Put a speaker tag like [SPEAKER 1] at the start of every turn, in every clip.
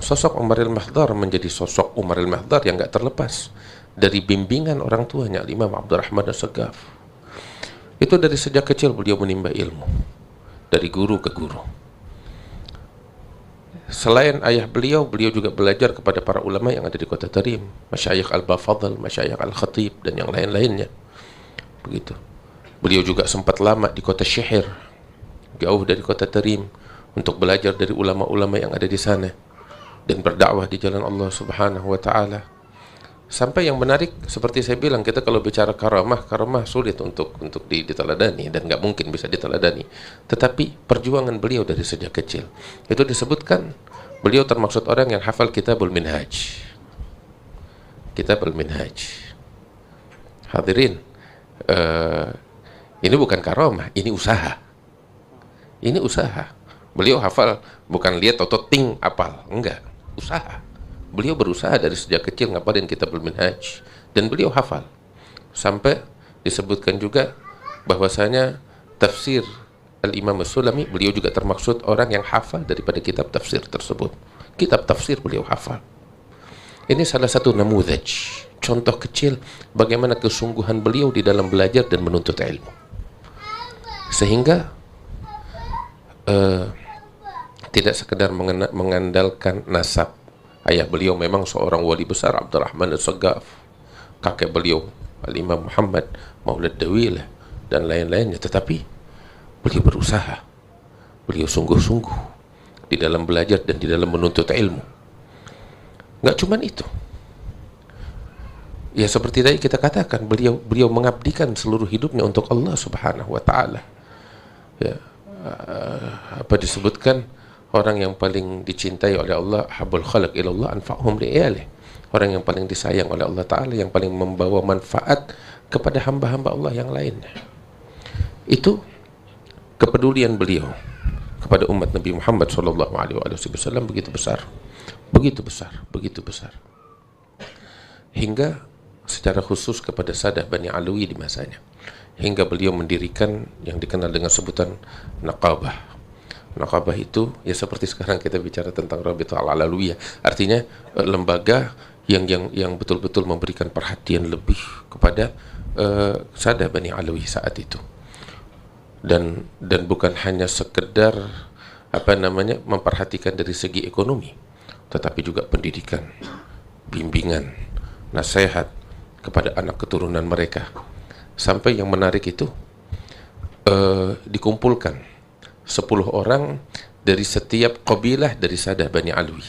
[SPEAKER 1] sosok Umar al-Mahdar menjadi sosok Umar al-Mahdar yang gak terlepas dari bimbingan orang tuanya Imam Abdurrahman As-Saggaf. Itu dari sejak kecil beliau menimba ilmu dari guru ke guru. Selain ayah beliau, beliau juga belajar kepada para ulama yang ada di kota Tarim, Masyayikh Al-Bafadl, Masyayikh Al-Khatib, dan yang lain-lainnya. Begitu. Beliau juga sempat lama di kota Syihir, jauh dari kota Tarim, untuk belajar dari ulama-ulama yang ada di sana dan berdakwah di jalan Allah Subhanahu wa taala. Sampai yang menarik, seperti saya bilang, kita kalau bicara karamah sulit untuk diteladani dan nggak mungkin bisa diteladani. Tetapi perjuangan beliau dari sejak kecil itu disebutkan beliau termaksud orang yang hafal Kitabul Minhaj. Kitabul Minhaj. Hadirin, ini bukan karamah, ini usaha. Ini usaha. Beliau hafal, bukan lihat atau ting apal, enggak, usaha. Beliau berusaha dari sejak kecil ngapalin Kitabul Minhaj, dan beliau hafal. Sampai disebutkan juga bahwasanya tafsir Al-Imam As-Sulami, beliau juga termaksud orang yang hafal daripada kitab tafsir tersebut. Kitab tafsir beliau hafal. Ini salah satu namudhaj, contoh kecil bagaimana kesungguhan beliau di dalam belajar dan menuntut ilmu. Sehingga tidak sekedar mengandalkan nasab. Ayah beliau memang seorang wali besar, Abdurrahman As-Saggaf. Kakek beliau Al-Imam Muhammad Maulad Dawilah dan lain-lainnya. Tetapi beliau berusaha, beliau sungguh-sungguh di dalam belajar dan di dalam menuntut ilmu. Nggak cuman itu. Ya seperti tadi kita katakan, beliau mengabdikan seluruh hidupnya untuk Allah Subhanahu wa taala. Ya, apa disebutkan, orang yang paling dicintai oleh Allah, habul khalaq ilallah anfa'hum li'iyalih. Orang yang paling disayang oleh Allah Ta'ala, yang paling membawa manfaat kepada hamba-hamba Allah yang lainnya. Itu kepedulian beliau kepada umat Nabi Muhammad SAW begitu besar. Begitu besar, begitu besar. Hingga secara khusus kepada Sadah Bani Alwi di masanya. Hingga beliau mendirikan yang dikenal dengan sebutan Naqabah. Naqabah itu ya seperti sekarang kita bicara tentang Rabithah Al-Alawiyah, artinya lembaga yang betul-betul memberikan perhatian lebih kepada Sadah Bani Alwi saat itu. Dan bukan hanya sekedar memperhatikan dari segi ekonomi, tetapi juga pendidikan, bimbingan, nasihat kepada anak keturunan mereka. Sampai yang menarik itu dikumpulkan 10 orang dari setiap qabilah dari Sadah Bani Alwi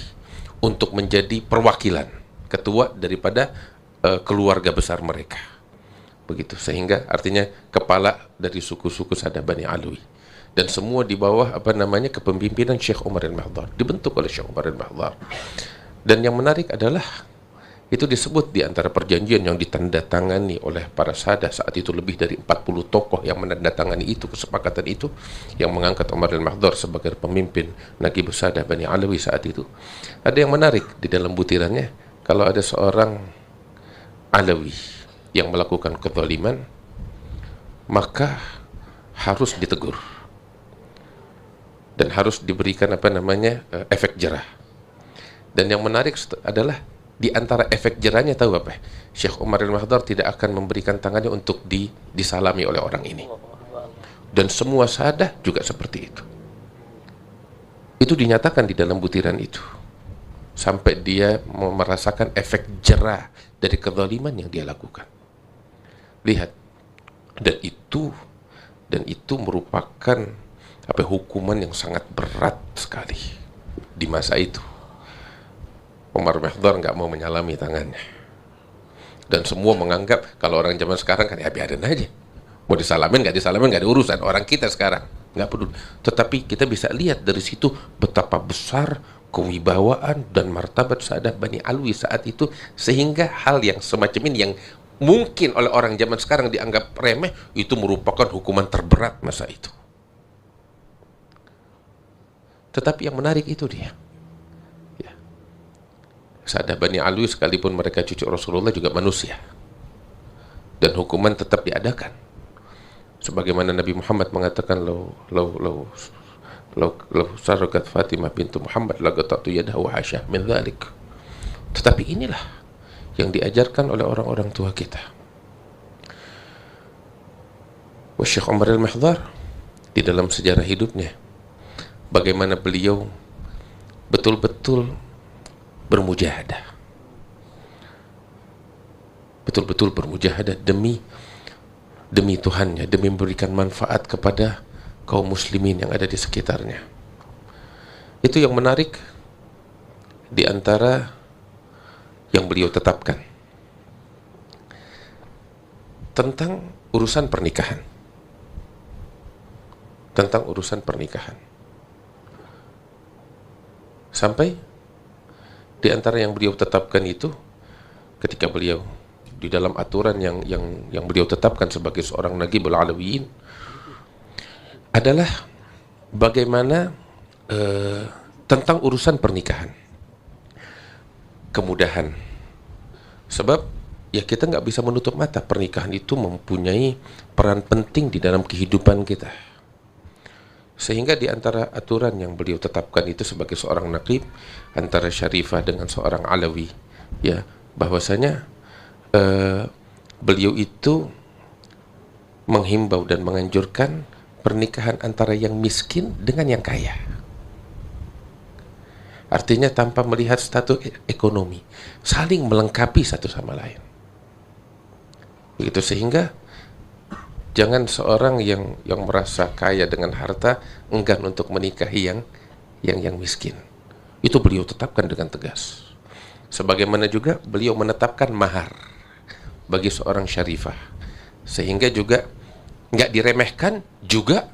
[SPEAKER 1] untuk menjadi perwakilan ketua daripada keluarga besar mereka. Begitu, sehingga artinya kepala dari suku-suku Sadah Bani Alwi, dan semua di bawah kepemimpinan Syekh Umar al-Mahdar, dibentuk oleh Syekh Umar al-Mahdar. Dan yang menarik adalah itu disebut di antara perjanjian yang ditandatangani oleh para sadah saat itu, lebih dari 40 tokoh yang menandatangani itu, kesepakatan itu, yang mengangkat Umar al-Mahdar sebagai pemimpin Naqib Sadah Bani Alwi saat itu. Ada yang menarik di dalam butirannya, kalau ada seorang Alawi yang melakukan kezaliman, maka harus ditegur dan harus diberikan efek jerah. Dan yang menarik adalah di antara efek jerahnya, tahu apa? Syekh Umar al-Mahdar tidak akan memberikan tangannya untuk disalami oleh orang ini. Dan semua sadah juga seperti itu. Itu dinyatakan di dalam butiran itu. Sampai dia merasakan efek jerah dari kezaliman yang dia lakukan. Lihat. Dan itu merupakan hukuman yang sangat berat sekali di masa itu. Umar al-Mahdar nggak mau menyalami tangannya, dan semua menganggap kalau orang zaman sekarang kan ya biarin aja, mau disalamin nggak ada urusan, orang kita sekarang nggak peduli. Tetapi kita bisa lihat dari situ betapa besar kewibawaan dan martabat Sadah Bani Alwi saat itu, sehingga hal yang semacam ini yang mungkin oleh orang zaman sekarang dianggap remeh, itu merupakan hukuman terberat masa itu. Tetapi yang menarik itu dia, Sadah Bani Alwi sekalipun mereka cucu Rasulullah juga manusia, dan hukuman tetap diadakan. Sebagaimana Nabi Muhammad mengatakan, Lau sarakat Fatimah bintu Muhammad laqata'tu yadahu wa hasyah min dzalik. Tetapi inilah yang diajarkan oleh orang-orang tua kita. Wa Syekh Umar al-Mihdhar di dalam sejarah hidupnya, bagaimana beliau betul-betul bermujahadah, betul-betul bermujahadah demi Tuhannya, demi memberikan manfaat kepada kaum muslimin yang ada di sekitarnya. Itu yang menarik di antara yang beliau tetapkan tentang urusan pernikahan. Tentang urusan pernikahan. Sampai di antara yang beliau tetapkan itu, ketika beliau di dalam aturan yang beliau tetapkan sebagai seorang Nagibul Alawiyin, adalah bagaimana tentang urusan pernikahan, kemudahan. Sebab ya kita nggak bisa menutup mata, pernikahan itu mempunyai peran penting di dalam kehidupan kita. Sehingga di antara aturan yang beliau tetapkan itu sebagai seorang naqib antara Syarifah dengan seorang Alawi, ya, bahwasanya beliau itu menghimbau dan menganjurkan pernikahan antara yang miskin dengan yang kaya. Artinya tanpa melihat status ekonomi, saling melengkapi satu sama lain. Begitu, sehingga jangan seorang yang merasa kaya dengan harta enggan untuk menikahi yang miskin. Itu beliau tetapkan dengan tegas. Sebagaimana juga beliau menetapkan mahar bagi seorang syarifah, sehingga juga nggak diremehkan, juga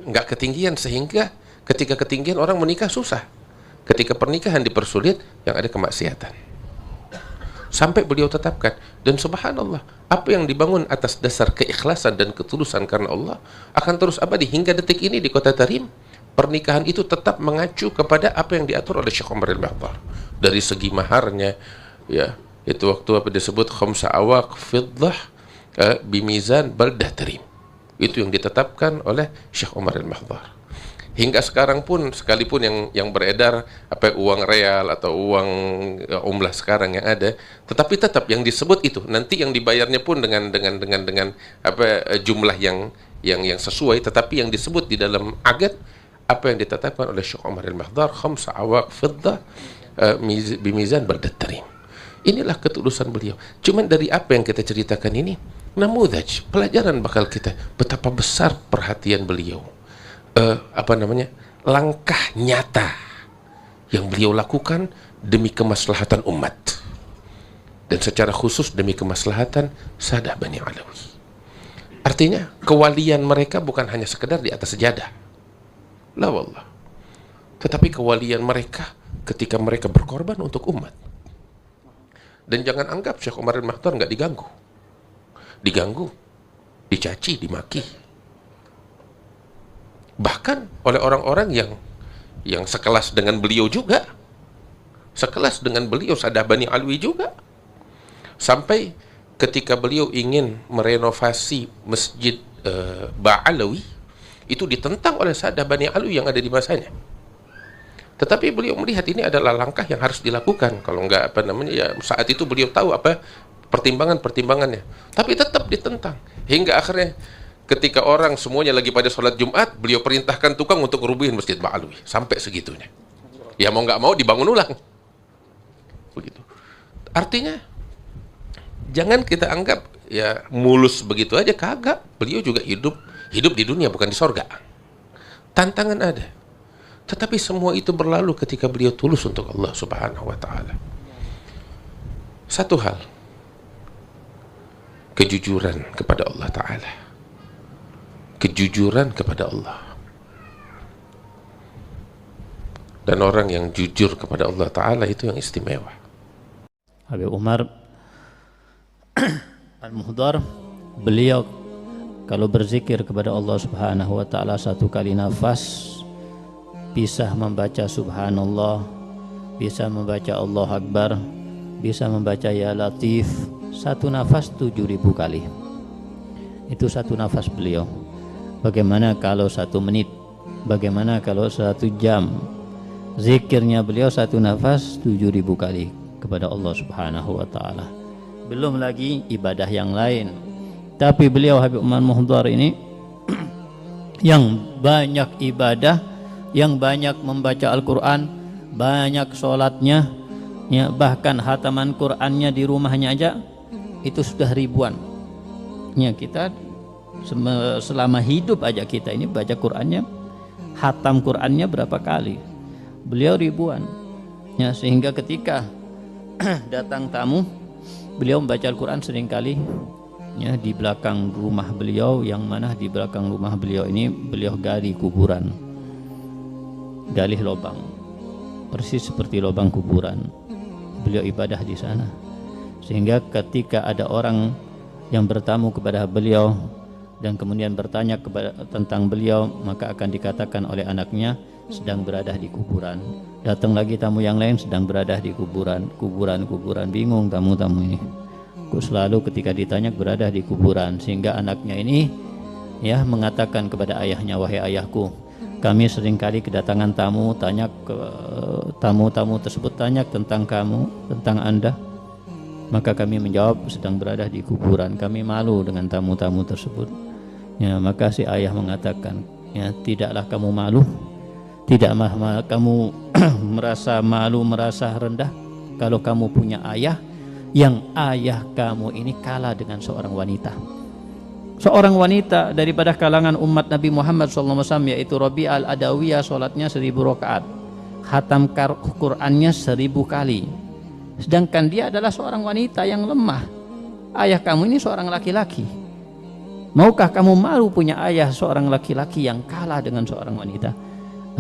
[SPEAKER 1] nggak ketinggian, sehingga ketika ketinggian orang menikah susah, ketika pernikahan dipersulit yang ada kemaksiatan. Sampai beliau tetapkan, dan subhanallah, apa yang dibangun atas dasar keikhlasan dan ketulusan karena Allah akan terus abadi hingga detik ini di kota Tarim. Pernikahan itu tetap mengacu kepada apa yang diatur oleh Syekh Umar al-Mihdhar. Dari segi maharnya, ya, itu waktu apa disebut khamsa awaq fiddah bimizan baldah Tarim. Itu yang ditetapkan oleh Syekh Umar al-Mihdhar. Hingga sekarang pun, sekalipun yang beredar apa uang real atau uang umlah sekarang yang ada, tetapi tetap yang disebut itu nanti yang dibayarnya pun dengan apa jumlah yang sesuai, tetapi yang disebut di dalam agad apa yang ditetapkan oleh Syekh Umar al-Mihdhar, khamsa awaq fiddah bimizan baldah Tarim. Inilah ketulusan beliau. Cuman dari apa yang kita ceritakan ini, namudaj, pelajaran bakal kita betapa besar perhatian beliau, langkah nyata yang beliau lakukan demi kemaslahatan umat, dan secara khusus demi kemaslahatan Sadah Bani Alawi. Artinya kewalian mereka bukan hanya sekedar di atas sejadah, la wallah, tetapi kewalian mereka ketika mereka berkorban untuk umat. Dan jangan anggap Syekh Umar al-Mihdhar nggak diganggu, dicaci, dimaki, bahkan oleh orang-orang yang sekelas dengan beliau juga, sekelas dengan beliau Sadah Bani Alwi juga. Sampai ketika beliau ingin merenovasi masjid Ba'alawi, itu ditentang oleh Sadah Bani Alwi yang ada di masanya. Tetapi beliau melihat ini adalah langkah yang harus dilakukan. Kalau enggak ya saat itu beliau tahu apa pertimbangannya. Tapi tetap ditentang. Hingga akhirnya ketika orang semuanya lagi pada sholat Jumat, beliau perintahkan tukang untuk ngerubuhin masjid Ba'alawi. Sampai segitunya. Ya mau nggak mau dibangun ulang. Begitu. Artinya jangan kita anggap ya mulus begitu aja, kagak. Beliau juga hidup di dunia, bukan di sorga. Tantangan ada. Tetapi semua itu berlalu ketika beliau tulus untuk Allah Subhanahu wa ta'ala. Satu hal, kejujuran kepada Allah ta'ala. Kejujuran kepada Allah. Dan orang yang jujur kepada Allah ta'ala itu yang istimewa.
[SPEAKER 2] Habib Umar al-Mihdhar, beliau kalau berzikir kepada Allah Subhanahu wa ta'ala satu kali nafas bisa membaca subhanallah, bisa membaca Allah Akbar, bisa membaca ya Latif, satu nafas 7.000 kali. Itu satu nafas beliau. Bagaimana kalau 1 menit Bagaimana kalau 1 jam zikirnya beliau 1 nafas 7.000 kali kepada Allah Subhanahu wa taala. Belum lagi ibadah yang lain. Tapi beliau Habib Umar Muhdhar ini yang banyak ibadah, yang banyak membaca Al-Quran, banyak sholatnya, ya, bahkan hataman Qurannya di rumahnya aja itu sudah ribuan. Ya, kita selama hidup aja kita ini baca Qurannya, hatam Qurannya berapa kali? Beliau ribuan. Ya, sehingga ketika datang tamu, beliau membaca Al-Quran seringkali, ya, di belakang rumah beliau, yang mana di belakang rumah beliau ini beliau gali kuburan, gali lubang persis seperti lubang kuburan. Beliau ibadah di sana, sehingga ketika ada orang yang bertamu kepada beliau dan kemudian bertanya tentang beliau, maka akan dikatakan oleh anaknya sedang berada di kuburan. Datang lagi tamu yang lain sedang berada di kuburan. Bingung tamu-tamu ini, kok selalu ketika ditanya berada di kuburan. Sehingga anaknya ini, ya, mengatakan kepada ayahnya, wahai ayahku, kami seringkali kedatangan tamu, tanya ke tamu-tamu tersebut tanya tentang kamu, tentang Anda, maka kami menjawab sedang berada di kuburan. Kami malu dengan tamu-tamu tersebut. Ya, maka si ayah mengatakan, ya, tidaklah kamu malu, tidak kamu merasa malu, merasa rendah kalau kamu punya ayah yang ayah kamu ini kalah dengan seorang wanita. Seorang wanita daripada kalangan umat Nabi Muhammad SAW, yaitu Rabi'ah al-Adawiyah, sholatnya 1000 rakaat, khatam Qur'annya 1000 kali. Sedangkan dia adalah seorang wanita yang lemah. Ayah kamu ini seorang laki-laki. Maukah kamu malu punya ayah seorang laki-laki yang kalah dengan seorang wanita?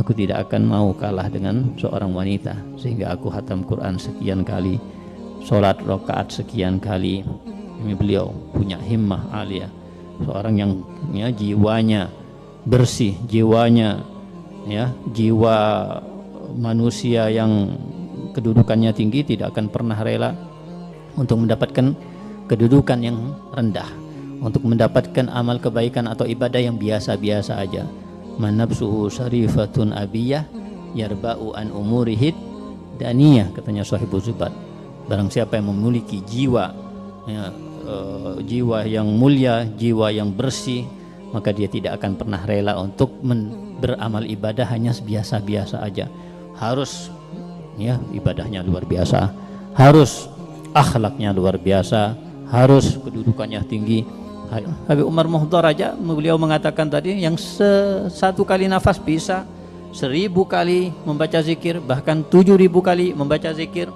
[SPEAKER 2] Aku tidak akan mau kalah dengan seorang wanita, sehingga aku khatam Quran sekian kali, sholat rakaat sekian kali. Ini beliau punya himmah aliyah, seorang yang, ya, jiwanya bersih, jiwanya, ya, jiwa manusia yang kedudukannya tinggi tidak akan pernah rela untuk mendapatkan kedudukan yang rendah, untuk mendapatkan amal kebaikan atau ibadah yang biasa-biasa aja. Man nafsuhu syarifatun abiyah yarba'u an umurihid daniyah, katanya Shahibul Zubat. Barang siapa yang memiliki jiwa, ya, jiwa yang mulia, jiwa yang bersih, maka dia tidak akan pernah rela untuk beramal ibadah hanya biasa-biasa aja. Harus, ya, ibadahnya luar biasa, harus akhlaknya luar biasa, harus kedudukannya tinggi. Habib Umar Muhdhar aja beliau mengatakan tadi, yang 1 kali nafas bisa 1000 kali membaca zikir, bahkan 7000 kali membaca zikir.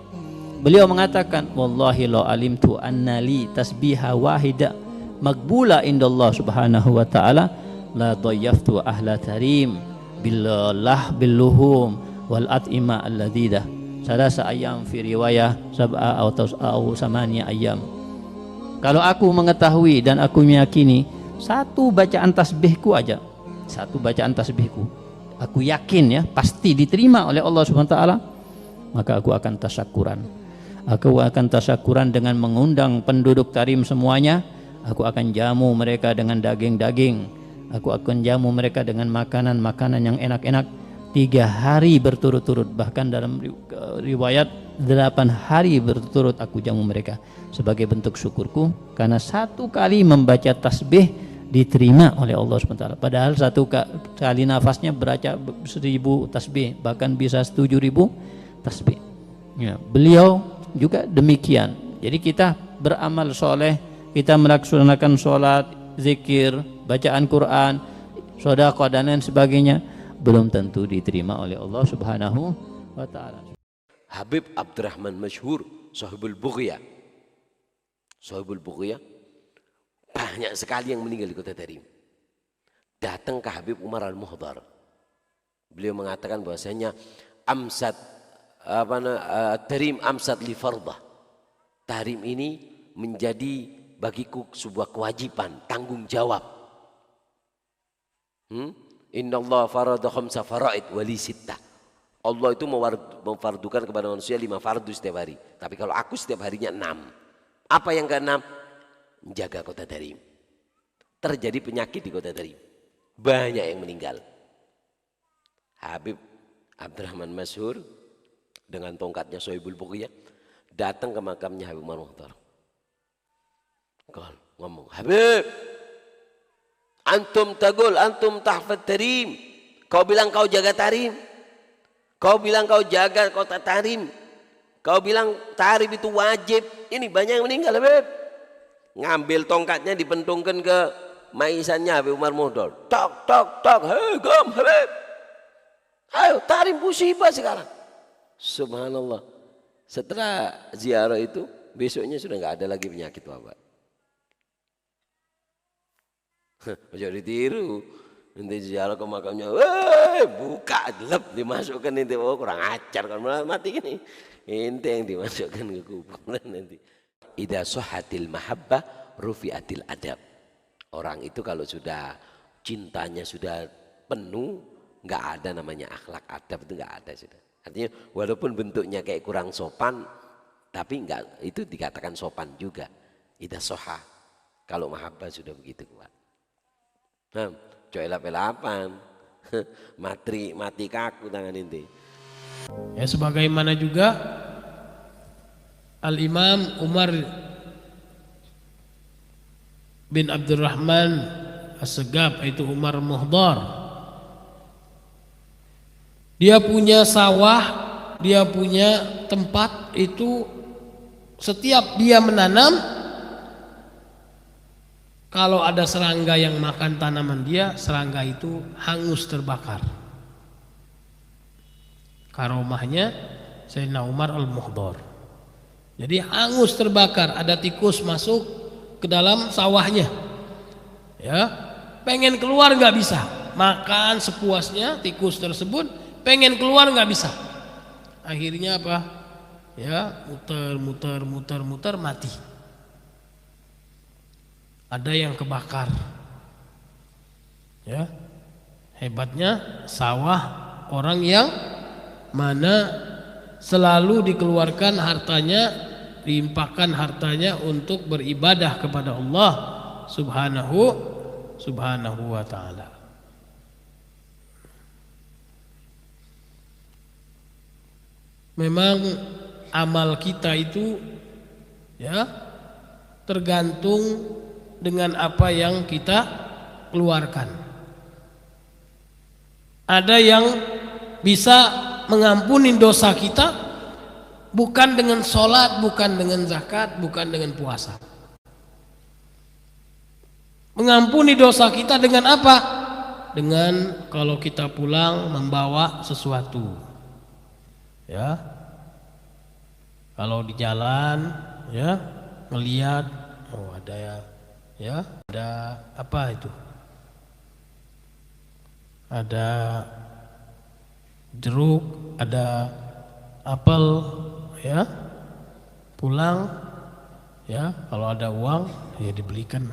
[SPEAKER 2] Beliau mengatakan, wallahi la alimtu anna li tasbiha wahida magbula indallah subhanahu wa ta'ala la dhayyaftu ahla tarim billah billuhum wal at'ima alladhidah salasa ayam fi riwayah sab'a atau samania ayam. Kalau aku mengetahui dan aku meyakini 1 bacaan tasbihku aja, 1 bacaan tasbihku, aku yakin, ya, pasti diterima oleh Allah Subhanahu wa taala, maka aku akan tasyakuran. Aku akan tasyakuran dengan mengundang penduduk Tarim semuanya. Aku akan jamu mereka dengan daging-daging. Aku akan jamu mereka dengan makanan-makanan yang enak-enak 3 hari berturut-turut. Bahkan dalam riwayat 8 hari berturut-turut aku jamu mereka sebagai bentuk syukurku karena 1 kali membaca tasbih diterima oleh Allah SWT. Padahal 1 kali nafasnya baca 1000 tasbih, bahkan bisa 7000 tasbih. Ya, beliau juga demikian. Jadi kita beramal soleh, kita melaksanakan sholat, zikir, bacaan Quran, sedekah dan lain sebagainya, belum tentu diterima oleh Allah Subhanahu wa taala.
[SPEAKER 3] Habib Abdurrahman Masyhur, Shahibul Bughyah. Shahibul Bughyah banyak sekali yang meninggal di Kota Tarim. Datang ke Habib Umar Al-Muhdhar. Beliau mengatakan bahwasanya Tarim amsat li fardah. Tarim ini menjadi bagiku sebuah kewajiban, tanggung jawab. Innallaha farada khamsa faraid wa li sittah. Allah itu memfardukan kepada manusia 5 fardu setiap hari. Tapi kalau aku setiap harinya 6. Apa yang ke-6? Menjaga Kota Tarim. Terjadi penyakit di Kota Tarim. Banyak yang meninggal. Habib Abdurrahman Masyhur dengan tongkatnya Sohibul Bughiyah datang ke makamnya Habib Umar Mukhtar. Ngomong, Habib, antum tagul, antum tahfadz tarim. Kau bilang kau jaga tarim. Kau bilang kau jaga kota tarim. Kau bilang tarim itu wajib. Ini banyak yang meninggal, Habib. Ngambil tongkatnya dipentungkan ke maisannya Habib Umar Mukhtar. Tok, tok, tok. Hei, gom, Habib. Ayo, tarim musibah sekarang. Subhanallah. Setelah ziarah itu, besoknya sudah nggak ada lagi penyakit wabak. Jangan ditiru. Nanti ziarah ke makamnya, buka, lep, dimasukkan nanti. Oh, kurang ajar kan, mati gini. Ente yang dimasukkan ke kuburan nanti. Idza sahhatil mahabbah rufi'atil adab. Orang itu kalau sudah cintanya sudah penuh, nggak ada namanya akhlak adab, itu nggak ada sudah. Artinya walaupun bentuknya kayak kurang sopan, tapi nggak, itu dikatakan sopan juga. Idza sahha. Kalau mahabbah sudah begitu kuat. Nah, coy lap-lapan, mati kaku tangan inti.
[SPEAKER 4] Ya, sebagaimana juga Al-Imam Umar bin Abdurrahman As-Segaf, itu Umar Muhdar. Dia punya sawah, dia punya tempat itu, setiap dia menanam, kalau ada serangga yang makan tanaman dia, serangga itu hangus terbakar. Karomahnya Sayyidina Umar Al-Muhdar. Jadi hangus terbakar, ada tikus masuk ke dalam sawahnya. Ya, pengen keluar nggak bisa. Makan sepuasnya tikus tersebut, pengen keluar nggak bisa. Akhirnya apa? Ya, muter mati. Ada yang kebakar. Ya. Hebatnya sawah orang yang mana selalu dikeluarkan hartanya, diimpakkan hartanya untuk beribadah kepada Allah Subhanahu wa ta'ala. Memang amal kita itu ya tergantung dengan apa yang kita keluarkan. Ada yang bisa mengampuni dosa kita bukan dengan sholat, bukan dengan zakat, bukan dengan puasa. Mengampuni dosa kita dengan apa? Dengan kalau kita pulang membawa sesuatu. Ya. Kalau di jalan ya melihat, oh ada ya, ada apa itu? Ada jeruk, ada apel, ya. Pulang, ya, kalau ada uang, ya dibelikan.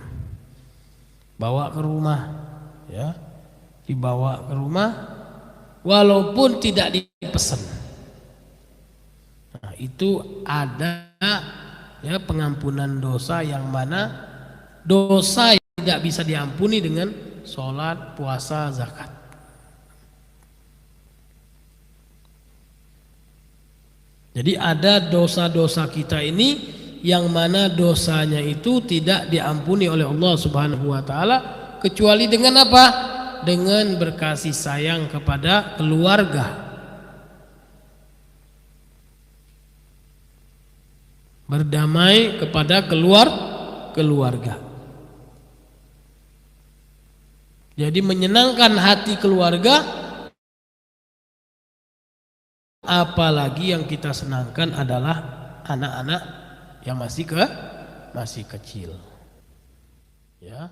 [SPEAKER 4] Bawa ke rumah, ya. Dibawa ke rumah, walaupun tidak dipesan. Nah, itu ada ya pengampunan dosa yang mana dosa yang tidak bisa diampuni dengan sholat, puasa, zakat. Jadi ada dosa-dosa kita ini yang mana dosanya itu tidak diampuni oleh Allah Subhanahu wa ta'ala, kecuali dengan apa? Dengan berkasih sayang kepada keluarga. Berdamai kepada keluarga. Jadi menyenangkan hati keluarga, apalagi yang kita senangkan adalah anak-anak yang masih kecil. Ya.